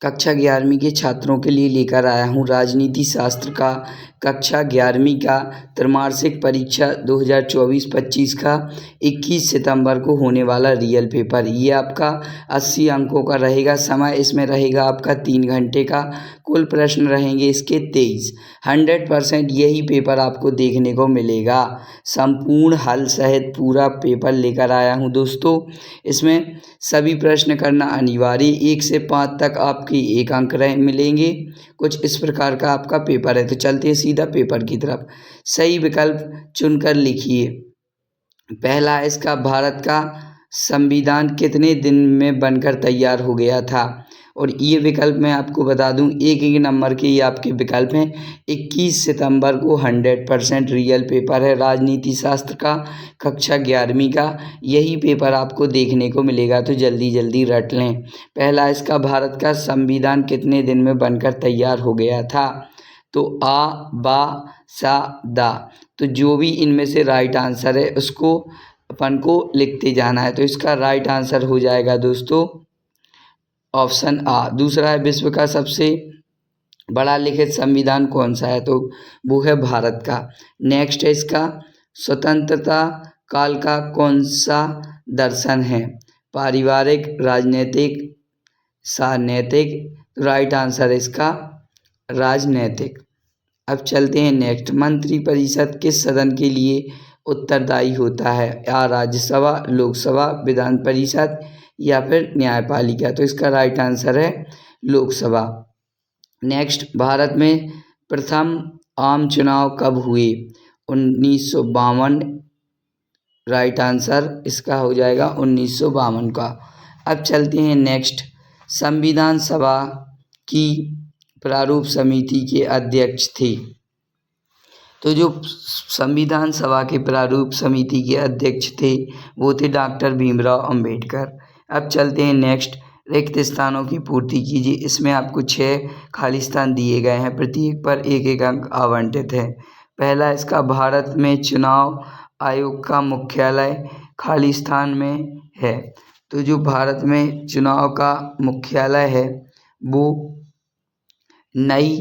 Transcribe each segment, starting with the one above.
कक्षा 11वीं के छात्रों के लिए लेकर आया हूँ राजनीति शास्त्र का कक्षा 11वीं का त्रैमासिक परीक्षा 2024-25 का 21 सितंबर को होने वाला रियल पेपर। ये आपका 80 अंकों का रहेगा। समय इसमें रहेगा आपका 3 घंटे का। कुल प्रश्न रहेंगे इसके 23। 100% यही पेपर आपको देखने को मिलेगा। संपूर्ण हल सहित पूरा पेपर लेकर आया हूँ दोस्तों। इसमें सभी प्रश्न करना अनिवार्य। 1 से 5 तक आपके 1 अंक मिलेंगे। कुछ इस प्रकार का आपका पेपर है। तो चलते हैं सीधा पेपर की तरफ। सही विकल्प चुनकर लिखिए। पहला इसका, भारत का संविधान कितने दिन में बनकर तैयार हो गया था। और ये विकल्प मैं आपको बता दूं, एक नंबर के ये आपके विकल्प हैं। 21 सितंबर को 100% रियल पेपर है राजनीति शास्त्र का कक्षा 11वीं का। यही पेपर आपको देखने को मिलेगा, तो जल्दी जल्दी रट लें। पहला इसका, भारत का संविधान कितने दिन में बनकर तैयार हो गया था। तो आ, बा, सा, दा। तो जो भी इनमें से राइट आंसर है उसको अपन को लिखते जाना है। तो इसका राइट आंसर हो जाएगा दोस्तों ऑप्शन आ। दूसरा है, विश्व का सबसे बड़ा लिखित संविधान कौन सा है। तो वो है भारत का। नेक्स्ट है इसका, स्वतंत्रता काल का कौन सा दर्शन है। पारिवारिक, राजनीतिक, सानैतिक। राइट आंसर है इसका राजनैतिक। अब चलते हैं नेक्स्ट। मंत्रिपरिषद किस सदन के लिए उत्तरदायी होता है। या राज्यसभा, लोकसभा, विधान परिषद या फिर न्यायपालिका। तो इसका राइट आंसर है लोकसभा। नेक्स्ट, भारत में प्रथम आम चुनाव कब हुए। 1952। राइट आंसर इसका हो जाएगा 1952 का। अब चलते हैं नेक्स्ट। संविधान सभा की प्रारूप समिति के अध्यक्ष थे। तो जो संविधान सभा के प्रारूप समिति के अध्यक्ष थे वो थे डॉक्टर भीमराव अंबेडकर। अब चलते हैं नेक्स्ट। रिक्त स्थानों की पूर्ति कीजिए। इसमें आपको 6 खाली स्थान दिए गए हैं, प्रत्येक पर 1-1 अंक आवंटित है। पहला इसका, भारत में चुनाव आयोग का मुख्यालय खाली स्थान में है। तो जो भारत में चुनाव का मुख्यालय है वो नई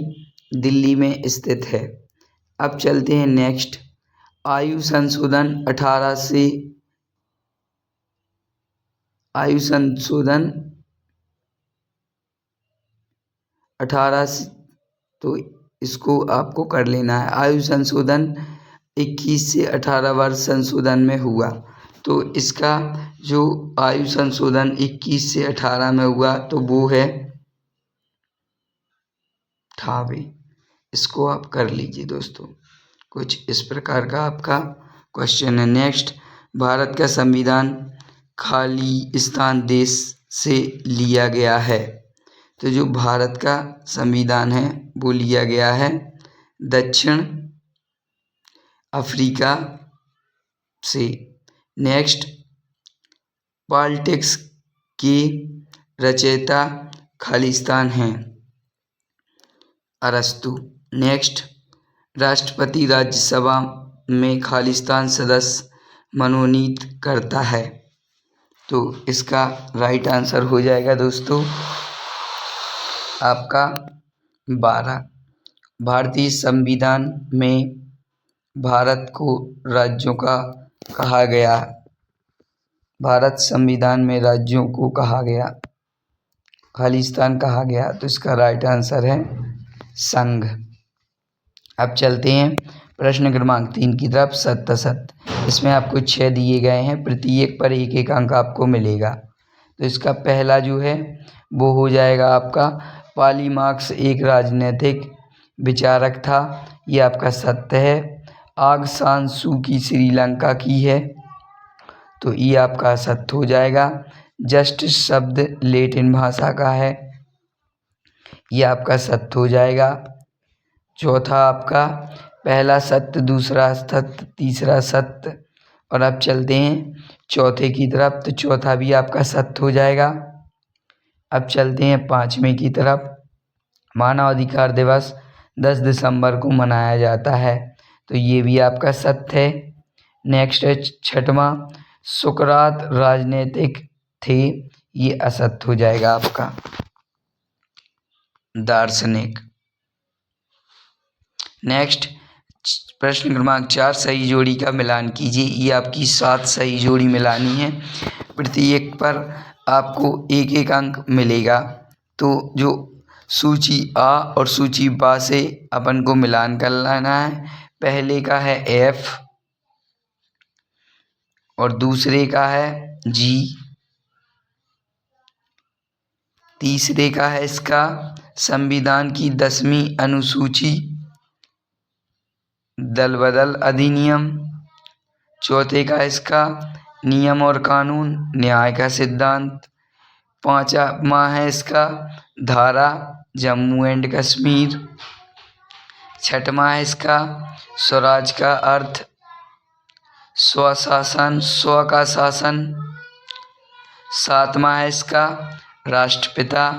दिल्ली में स्थित है। अब चलते हैं नेक्स्ट। आयु संशोधन 18 तो इसको आपको कर लेना है। आयु संशोधन 21 से 18 वर्ष संशोधन में हुआ। तो इसका जो आयु संशोधन 21 से 18 में हुआ तो वो है 18। इसको आप कर लीजिए दोस्तों। कुछ इस प्रकार का आपका क्वेश्चन है। नेक्स्ट, भारत का संविधान खाली स्थान देश से लिया गया है। तो जो भारत का संविधान है वो लिया गया है दक्षिण अफ्रीका से। नेक्स्ट, पॉलिटिक्स के रचयिता खालिस्तान हैं अरस्तु। नेक्स्ट, राष्ट्रपति राज्यसभा में खालिस्तान सदस्य मनोनीत करता है। तो इसका राइट आंसर हो जाएगा दोस्तों आपका 12। भारतीय संविधान में भारत को राज्यों का कहा गया। भारत संविधान में राज्यों को कहा गया, खालिस्तान कहा गया। तो इसका राइट आंसर है संघ। अब चलते हैं प्रश्न क्रमांक 3 की तरफ। सत्य असत्य। इसमें आपको 6 दिए गए हैं, प्रत्येक पर 1-1 अंक आपको मिलेगा। तो इसका पहला जो है वो हो जाएगा आपका, पॉलीमार्क्स एक राजनीतिक विचारक था। ये आपका सत्य है। आंग सान सू की श्रीलंका की है। तो ये आपका सत्य हो जाएगा। जस्टिस शब्द लैटिन भाषा का है। ये आपका सत्य हो जाएगा। चौथा आपका, पहला सत्य, दूसरा सत्य, तीसरा सत्य। और अब चलते हैं चौथे की तरफ। तो चौथा भी आपका सत्य हो जाएगा। अब चलते हैं 5वें की तरफ। मानवाधिकार दिवस 10 दिसंबर को मनाया जाता है। तो ये भी आपका सत्य है। नेक्स्ट है 6वां, सुकरात राजनीतिक थे। ये असत्य हो जाएगा आपका। दार्शनिक। नेक्स्ट प्रश्न क्रमांक 4, सही जोड़ी का मिलान कीजिए। ये आपकी 7 सही जोड़ी मिलानी है। प्रत्येक पर आपको एक एक अंक मिलेगा। तो जो सूची आ और सूची बा से अपन को मिलान कर लेना है। पहले का है एफ और दूसरे का है जी, तीसरे का है इसका संविधान की 10वीं अनुसूची दल बदल अधिनियम, चौथे का इसका नियम और कानून न्याय का सिद्धांत, पांचवा है इसका धारा जम्मू एंड कश्मीर, छठवां है इसका स्वराज का अर्थ स्वशासन स्व का शासन, सातवां है इसका राष्ट्रपिता।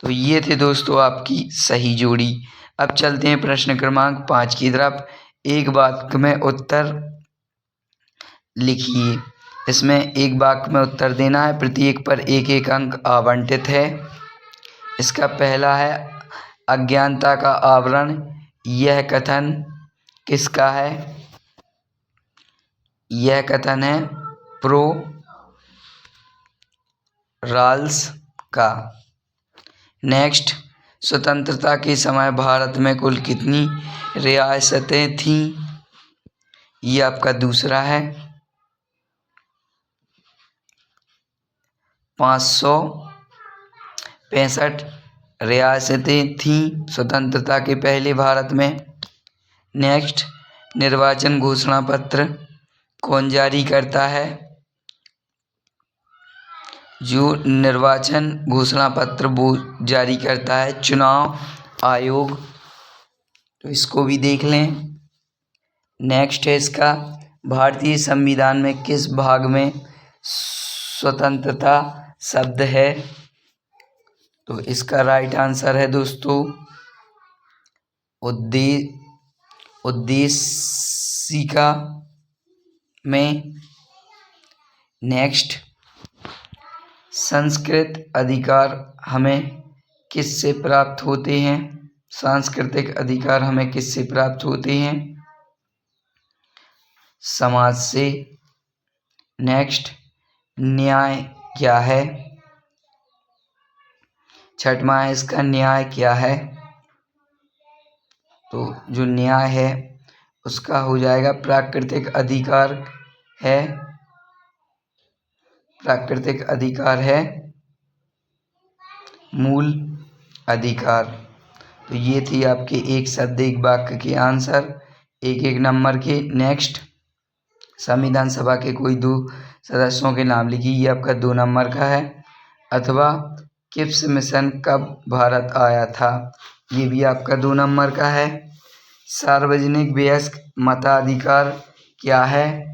तो ये थे दोस्तों आपकी सही जोड़ी। अब चलते हैं प्रश्न क्रमांक 5 की तरफ। एक वाक्य में उत्तर लिखिए। इसमें एक वाक्य में उत्तर देना है। प्रत्येक पर एक एक अंक आवंटित है। इसका पहला है अज्ञानता का आवरण। यह कथन किसका है? यह कथन है प्रो रॉल्स का। नेक्स्ट, स्वतंत्रता के समय भारत में कुल कितनी रियासतें थीं? ये आपका दूसरा है 565 रियासतें थीं स्वतंत्रता के पहले भारत में। नेक्स्ट, निर्वाचन घोषणा पत्र कौन जारी करता है? जो निर्वाचन घोषणा पत्र वो जारी करता है चुनाव आयोग। तो इसको भी देख लें। नेक्स्ट है इसका भारतीय संविधान में किस भाग में स्वतंत्रता शब्द है? तो इसका राइट आंसर है दोस्तों उद्देशिका में। नेक्स्ट, संस्कृत अधिकार हमें किससे प्राप्त होते हैं? सांस्कृतिक अधिकार हमें किससे प्राप्त होते हैं? समाज से। नेक्स्ट, न्याय क्या है? छठवां है इसका न्याय क्या है? तो जो न्याय है उसका हो जाएगा प्राकृतिक अधिकार है। प्राकृतिक अधिकार है मूल अधिकार। तो ये थी आपके एक शब्द एक वाक्य के आंसर एक एक नंबर के। नेक्स्ट, संविधान सभा के कोई 2 सदस्यों के नाम लिखिए। ये आपका 2 नंबर का है। अथवा किप्स मिशन कब भारत आया था? ये भी आपका 2 नंबर का है। सार्वजनिक वयस्क मताधिकार क्या है?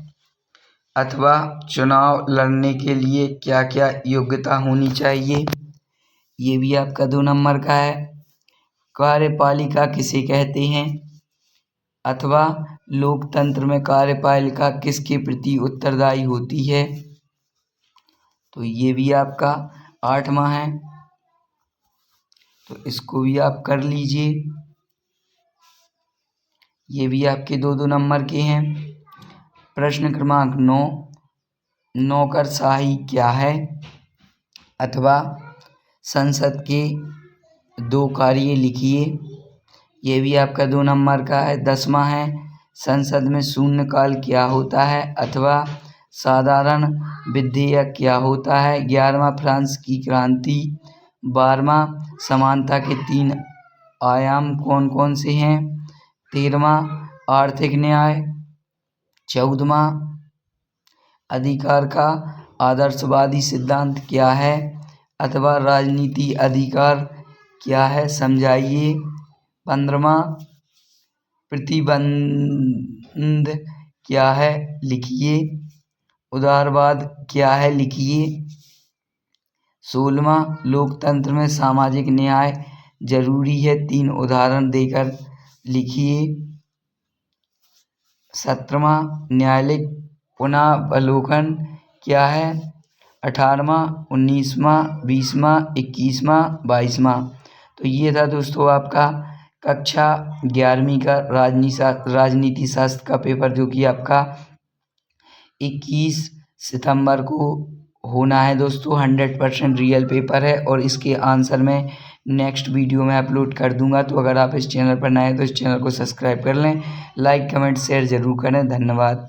अथवा चुनाव लड़ने के लिए क्या क्या योग्यता होनी चाहिए? ये भी आपका 2 नंबर का है। कार्यपालिका किसे कहते हैं? अथवा लोकतंत्र में कार्यपालिका किसके प्रति उत्तरदायी होती है? तो ये भी आपका 8वां है। तो इसको भी आप कर लीजिए। ये भी आपके 2 नंबर के हैं। प्रश्न क्रमांक 9, नौकरशाही क्या है? अथवा संसद के 2 कार्य लिखिए। ये भी आपका 2 नंबर का है। 10वां है संसद में शून्यकाल क्या होता है? अथवा साधारण विधेयक क्या होता है? 11वां फ्रांस की क्रांति। 12वां समानता के 3 आयाम कौन कौन से हैं? 13वां आर्थिक न्याय। 14वां अधिकार का आदर्शवादी सिद्धांत क्या है? अथवा राजनीति अधिकार क्या है समझाइए। 15वां प्रतिबंध क्या है लिखिए। उदारवाद क्या है लिखिए। 16वां लोकतंत्र में सामाजिक न्याय जरूरी है 3 उदाहरण देकर लिखिए। 17वां न्यायालयिक पुनरावलोकन क्या है? 18वां 19वां 20वां 21वां 22वां। तो ये था दोस्तों आपका कक्षा 11वीं का राजनीति शास्त्र का पेपर, जो कि आपका 21 सितंबर को होना है दोस्तों। 100% रियल पेपर है और इसके आंसर मैं नेक्स्ट वीडियो में अपलोड कर दूंगा। तो अगर आप इस चैनल पर नए हैं तो इस चैनल को सब्सक्राइब कर लें, लाइक कमेंट शेयर ज़रूर करें। धन्यवाद।